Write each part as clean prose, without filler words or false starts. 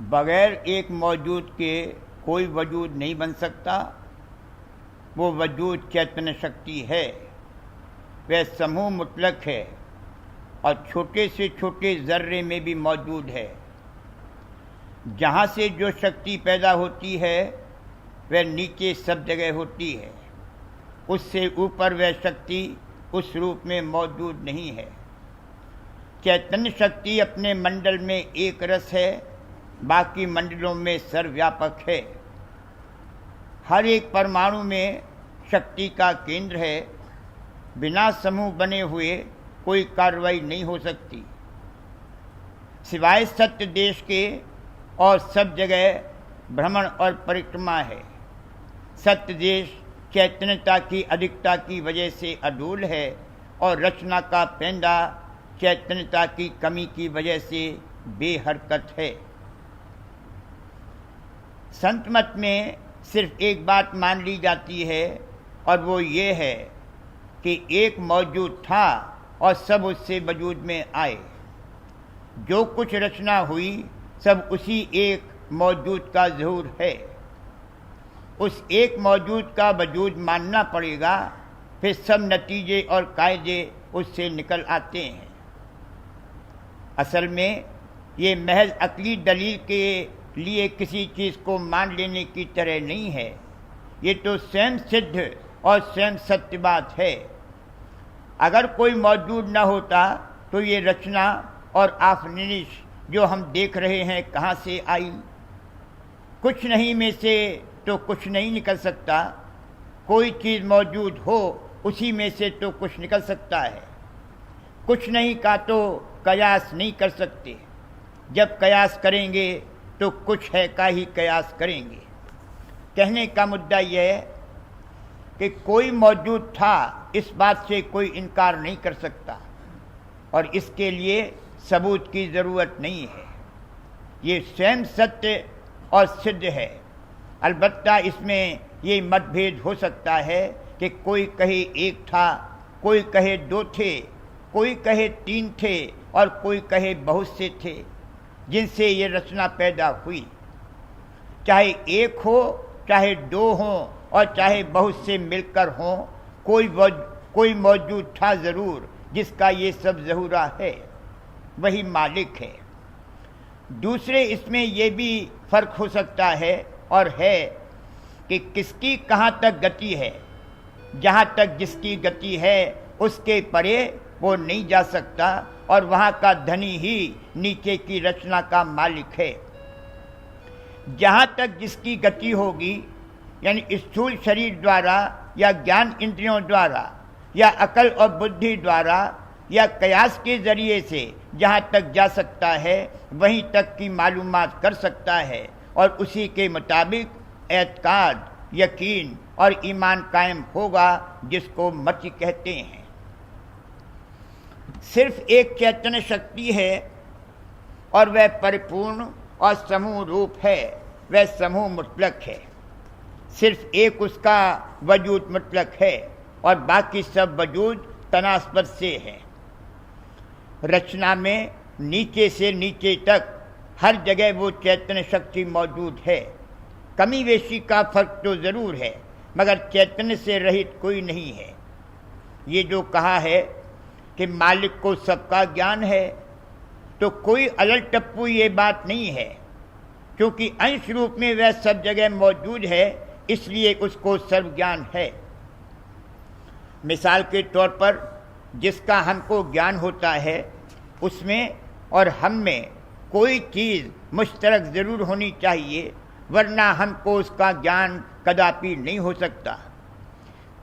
बगैर एक मौजूद के कोई वजूद नहीं बन सकता। वो वजूद चैतन्य शक्ति है, वह समूह मुतलक है और छोटे से छोटे ज़र्रे में भी मौजूद है। जहाँ से जो शक्ति पैदा होती है वह नीचे सब जगह होती है, उससे ऊपर वह शक्ति उस रूप में मौजूद नहीं है। चैतन्य शक्ति अपने मंडल में एक रस है, बाकी मंडलों में सर्वव्यापक है। हर एक परमाणु में शक्ति का केंद्र है। बिना समूह बने हुए कोई कार्रवाई नहीं हो सकती, सिवाय सत्य देश के, और सब जगह भ्रमण और परिक्रमा है। सत्य देश चैतन्यता की अधिकता की वजह से अडोल है और रचना का पेंडा चैतन्यता की कमी की वजह से बेहरकत है। संत मत में सिर्फ एक बात मान ली जाती है और वो ये है कि एक मौजूद था और सब उससे वजूद में आए। जो कुछ रचना हुई सब उसी एक मौजूद का ज़हूर है। उस एक मौजूद का वजूद मानना पड़ेगा, फिर सब नतीजे और कायदे उससे निकल आते हैं। असल में ये महज अक्ली दलील के लिए किसी चीज़ को मान लेने की तरह नहीं है। ये तो स्वयं सिद्ध और स्वयं सत्य बात है। अगर कोई मौजूद न होता तो ये रचना और आफरीनिश जो हम देख रहे हैं कहाँ से आई? कुछ नहीं में से तो कुछ नहीं निकल सकता। कोई चीज़ मौजूद हो उसी में से तो कुछ निकल सकता है। कुछ नहीं का तो कयास नहीं कर सकते। जब कयास करेंगे तो कुछ है का ही कयास करेंगे। कहने का मुद्दा यह है कि कोई मौजूद था, इस बात से कोई इनकार नहीं कर सकता और इसके लिए सबूत की ज़रूरत नहीं है। ये स्वयं सत्य और सिद्ध है। अलबत्ता इसमें ये मतभेद हो सकता है कि कोई कहे एक था, कोई कहे दो थे, कोई कहे तीन थे और कोई कहे बहुत से थे जिनसे ये रचना पैदा हुई। चाहे एक हो, चाहे दो हों और चाहे बहुत से मिलकर हों, कोई मौजूद था ज़रूर जिसका ये सब ज़हूरा है, वही मालिक है। दूसरे इसमें ये भी फ़र्क हो सकता है और है कि किसकी कहाँ तक गति है। जहाँ तक जिसकी गति है उसके परे वो नहीं जा सकता और वहाँ का धनी ही नीचे की रचना का मालिक है। जहाँ तक जिसकी गति होगी, यानी स्थूल शरीर द्वारा या ज्ञान इंद्रियों द्वारा या अकल और बुद्धि द्वारा या कयास के ज़रिए से जहाँ तक जा सकता है वहीं तक की मालूमात कर सकता है और उसी के मुताबिक एतकाद, यकीन और ईमान कायम होगा, जिसको मत कहते हैं। सिर्फ एक चैतन्य शक्ति है और वह परिपूर्ण और समूह रूप है, वह समूह मुतलक है। सिर्फ एक उसका वजूद मुतलक है और बाकी सब वजूद तनास्पद से है। रचना में नीचे से नीचे तक हर जगह वो चैतन्य शक्ति मौजूद है। कमी वेशी का फर्क तो ज़रूर है, मगर चैतन्य से रहित कोई नहीं है। ये जो कहा है कि मालिक को सबका ज्ञान है, तो कोई अलल टप्पू ये बात नहीं है, क्योंकि अंश रूप में वह सब जगह मौजूद है, इसलिए उसको सर्व ज्ञान है। मिसाल के तौर पर जिसका हमको ज्ञान होता है उसमें और हम में कोई चीज़ मुश्तरक ज़रूर होनी चाहिए, वरना हमको उसका ज्ञान कदापि नहीं हो सकता।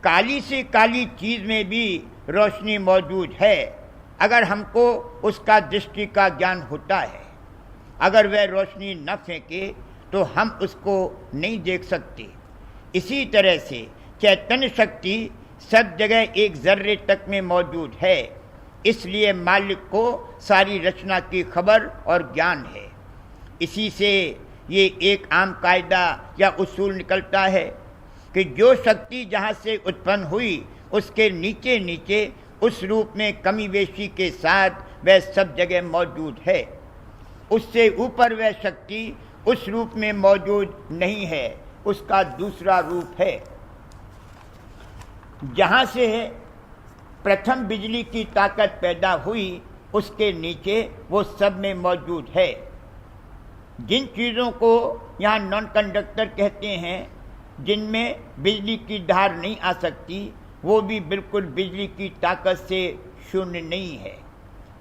काली से काली चीज़ में भी रोशनी मौजूद है, अगर हमको उसका दृष्टि का ज्ञान होता है। अगर वह रोशनी न फेंके तो हम उसको नहीं देख सकते। इसी तरह से चैतन्य शक्ति सब जगह एक ज़र्रे तक में मौजूद है, इसलिए मालिक को सारी रचना की खबर और ज्ञान है। इसी से ये एक आम कायदा या उसूल निकलता है कि जो शक्ति जहाँ से उत्पन्न हुई उसके नीचे नीचे उस रूप में कमी वेशी के साथ वह सब जगह मौजूद है। उससे ऊपर वह शक्ति उस रूप में मौजूद नहीं है, उसका दूसरा रूप है। जहाँ से प्रथम बिजली की ताकत पैदा हुई, उसके नीचे वो सब में मौजूद है। जिन चीज़ों को यहाँ नॉन कंडक्टर कहते हैं, जिनमें बिजली की धार नहीं आ सकती, वो भी बिल्कुल बिजली की ताकत से शून्य नहीं है।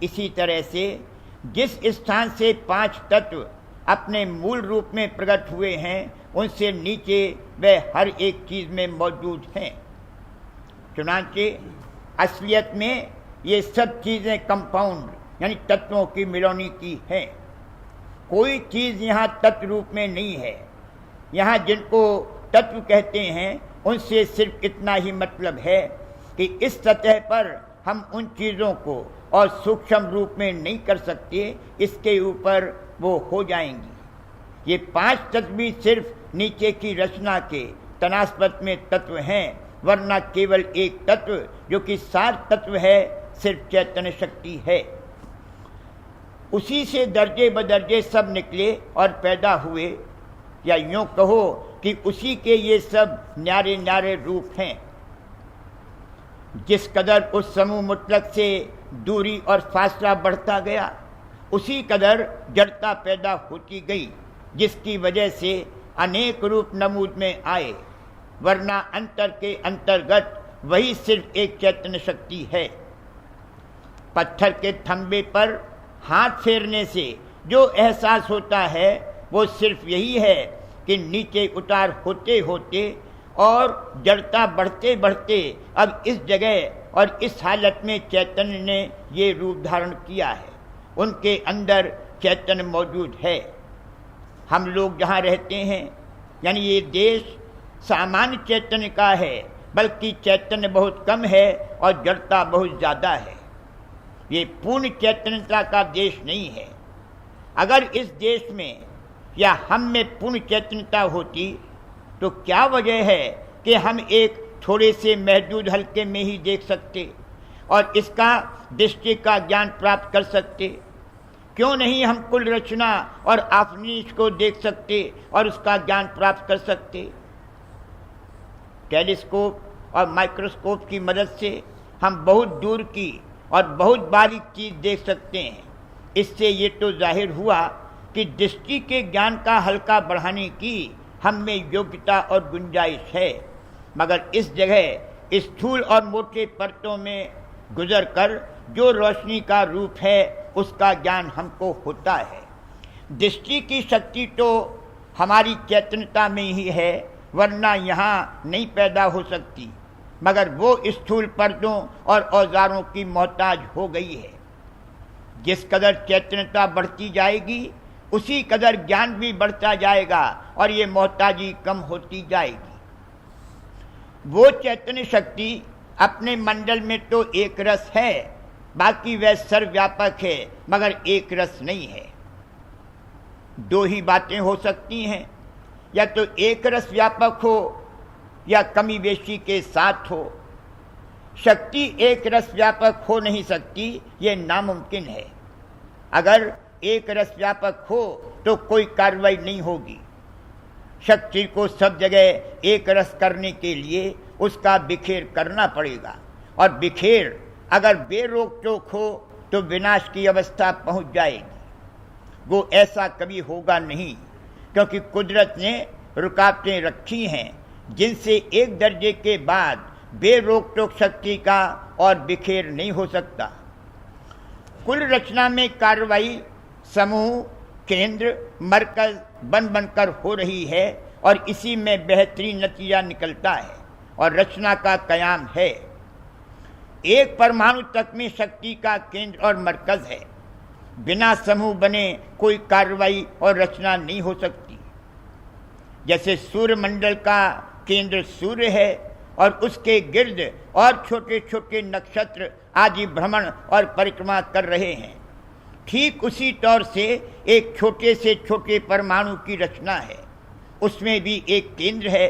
इसी तरह से जिस स्थान से 5 तत्व अपने मूल रूप में प्रकट हुए हैं, उनसे नीचे वे हर एक चीज़ में मौजूद हैं। चुनांचे असलियत में ये सब चीज़ें कंपाउंड यानी तत्वों की मिलौनी की हैं। कोई चीज़ यहाँ तत्व रूप में नहीं है। यहाँ जिनको तत्व कहते हैं, उनसे सिर्फ इतना ही मतलब है कि इस सतह पर हम उन चीज़ों को और सूक्ष्म रूप में नहीं कर सकते, इसके ऊपर वो हो जाएंगी। ये 5 तत्व भी सिर्फ नीचे की रचना के तनास्पद में तत्व हैं, वरना केवल एक तत्व जो कि सार तत्व है, सिर्फ चैतन्य शक्ति है। उसी से दर्जे बदर्जे सब निकले और पैदा हुए, या यूँ कहो कि उसी के ये सब न्यारे न्यारे रूप हैं। जिस कदर उस समूह मुतलक से दूरी और फासला बढ़ता गया, उसी कदर जड़ता पैदा होती गई, जिसकी वजह से अनेक रूप नमूद में आए, वरना अंतर के अंतर्गत वही सिर्फ एक चैतन्य शक्ति है। पत्थर के थंबे पर हाथ फेरने से जो एहसास होता है, वो सिर्फ यही है कि नीचे उतार होते होते और जड़ता बढ़ते बढ़ते अब इस जगह और इस हालत में चैतन्य ने ये रूप धारण किया है। उनके अंदर चैतन्य मौजूद है। हम लोग जहाँ रहते हैं, यानी ये देश सामान्य चैतन्य का है, बल्कि चैतन्य बहुत कम है और जड़ता बहुत ज़्यादा है। ये पूर्ण चैतन्यता का देश नहीं है। अगर इस देश में या हम में पूर्ण चैतन्यता होती, तो क्या वजह है कि हम एक थोड़े से महदूद हल्के में ही देख सकते और इसका दृष्टि का ज्ञान प्राप्त कर सकते? क्यों नहीं हम कुल रचना और आफरीश को देख सकते और उसका ज्ञान प्राप्त कर सकते? टेलीस्कोप और माइक्रोस्कोप की मदद से हम बहुत दूर की और बहुत बारीक चीज़ देख सकते हैं। इससे ये तो जाहिर हुआ कि दृष्टि के ज्ञान का हल्का बढ़ाने की हम में योग्यता और गुंजाइश है, मगर इस जगह स्थूल और मोटे परतों में गुजरकर जो रोशनी का रूप है, उसका ज्ञान हमको होता है। दृष्टि की शक्ति तो हमारी चैतन्यता में ही है, वरना यहाँ नहीं पैदा हो सकती, मगर वो स्थूल पर्दों और औजारों की मोहताज हो गई है। जिस कदर चैतन्यता बढ़ती जाएगी, उसी कदर ज्ञान भी बढ़ता जाएगा और ये मोहताजी कम होती जाएगी। वो चैतन्य शक्ति अपने मंडल में तो एक रस है, बाकी वह सर्वव्यापक है, मगर एक रस नहीं है। 2 ही बातें हो सकती हैं, या तो एक रस व्यापक हो या कमी बेशी के साथ हो। शक्ति एक रस व्यापक हो नहीं सकती, ये नामुमकिन है। अगर एक रस व्यापक हो तो कोई कार्रवाई नहीं होगी। शक्ति को सब जगह एक रस करने के लिए उसका बिखेर करना पड़ेगा, और बिखेर अगर बेरोक टोक हो तो विनाश की अवस्था पहुंच जाएगी। वो ऐसा कभी होगा नहीं, क्योंकि कुदरत ने रुकावटें रखी हैं, जिनसे एक दर्जे के बाद बेरोक टोक शक्ति का और बिखेर नहीं हो सकता। कुल रचना में कार्रवाई समूह, केंद्र, मरकज बन बनकर हो रही है, और इसी में बेहतरीन नतीजा निकलता है और रचना का कयाम है। एक परमाणु तक में शक्ति का केंद्र और मरकज है। बिना समूह बने कोई कार्रवाई और रचना नहीं हो सकती। जैसे सूर्यमंडल का केंद्र सूर्य है और उसके गिर्द और छोटे छोटे नक्षत्र आदि भ्रमण और परिक्रमा कर रहे हैं, ठीक उसी तौर से एक छोटे से छोटे परमाणु की रचना है। उसमें भी एक केंद्र है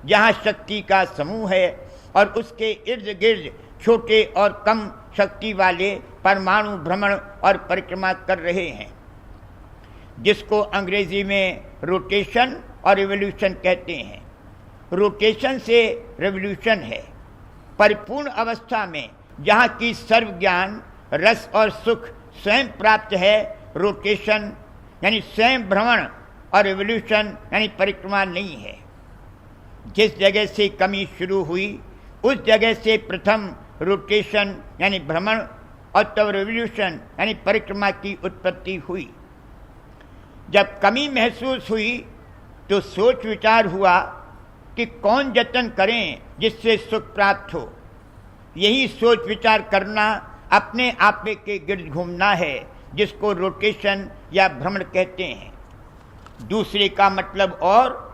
जहाँ शक्ति का समूह है, और उसके इर्द गिर्द छोटे और कम शक्ति वाले परमाणु भ्रमण और परिक्रमा कर रहे हैं। जिसको अंग्रेजी में रोटेशन और रिवोल्यूशन कहते हैं। रोटेशन से रिवोल्यूशन है। परिपूर्ण अवस्था में जहाँ की सर्व ज्ञान, रस और सुख स्वयं प्राप्त है, रोटेशन यानी स्वयं भ्रमण, और रिवोल्यूशन यानी परिक्रमा नहीं है। जिस जगह से कमी शुरू हुई उस जगह से प्रथम रोटेशन यानी भ्रमण और तब रिवोल्यूशन यानी परिक्रमा की उत्पत्ति हुई। जब कमी महसूस हुई तो सोच विचार हुआ कि कौन जतन करें जिससे सुख प्राप्त हो। यही सोच विचार करना अपने आपे के गिर्द घूमना है, जिसको रोटेशन या भ्रमण कहते हैं। दूसरे का मतलब और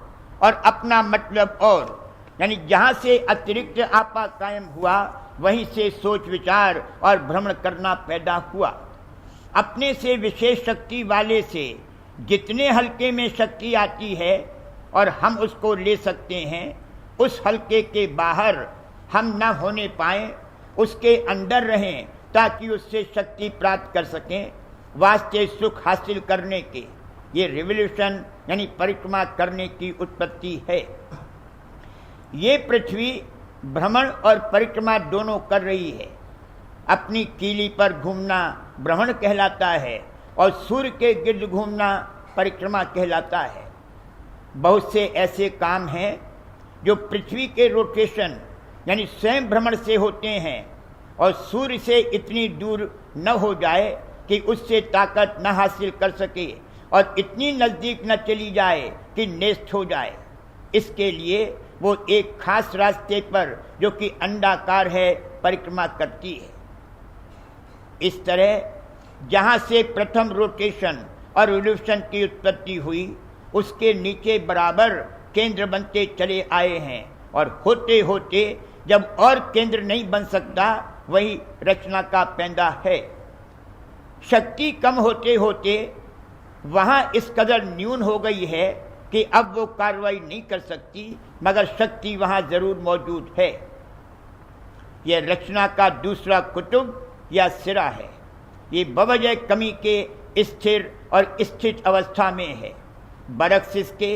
अपना मतलब और, यानी जहाँ से अतिरिक्त आपा कायम हुआ वहीं से सोच विचार और भ्रमण करना पैदा हुआ। अपने से विशेष शक्ति वाले से जितने हल्के में शक्ति आती है और हम उसको ले सकते हैं, उस हल्के के बाहर हम न होने पाएं, उसके अंदर रहें ताकि उससे शक्ति प्राप्त कर सकें, वास्ते सुख हासिल करने के। ये रिवोल्यूशन यानी परिक्रमा करने की उत्पत्ति है। ये पृथ्वी भ्रमण और परिक्रमा दोनों कर रही है। अपनी कीली पर घूमना भ्रमण कहलाता है और सूर्य के गिर्द घूमना परिक्रमा कहलाता है। बहुत से ऐसे काम हैं जो पृथ्वी के रोटेशन यानी स्वयं भ्रमण से होते हैं और सूर्य से इतनी दूर न हो जाए कि उससे ताकत न हासिल कर सके और इतनी नज़दीक न चली जाए कि नेस्त हो जाए। इसके लिए वो एक खास रास्ते पर, जो कि अंडाकार है, परिक्रमा करती है। इस तरह जहाँ से प्रथम रोटेशन और रिवोल्यूशन की उत्पत्ति हुई, उसके नीचे बराबर केंद्र बनते चले आए हैं और होते होते जब और केंद्र नहीं बन सकता, वही रचना का पैदा है। शक्ति कम होते होते वहाँ इस कदर न्यून हो गई है कि अब वो कार्रवाई नहीं कर सकती, मगर शक्ति वहाँ जरूर मौजूद है। यह रचना का दूसरा कुतुब या सिरा है। ये बवजह कमी के स्थिर और स्थित अवस्था में है। बरक्सिस के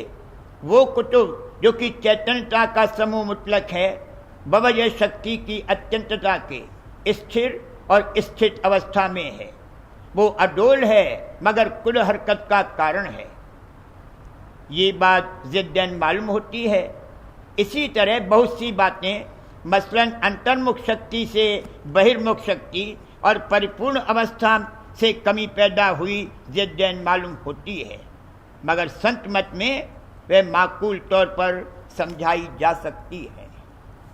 वो कुतुब जो कि चैतन्यता का समूह मुतलक है, बवजह शक्ति की अत्यंतता के स्थिर और स्थित अवस्था में है। वो अडोल है मगर कुल हरकत का कारण है। ये बात जिद्दन मालूम होती है। इसी तरह बहुत सी बातें, मसलन अंतर्मुख शक्ति से बहिर्मुख शक्ति और परिपूर्ण अवस्था से कमी पैदा हुई, जिद्दन मालूम होती है, मगर संत मत में वह माकूल तौर पर समझाई जा सकती है।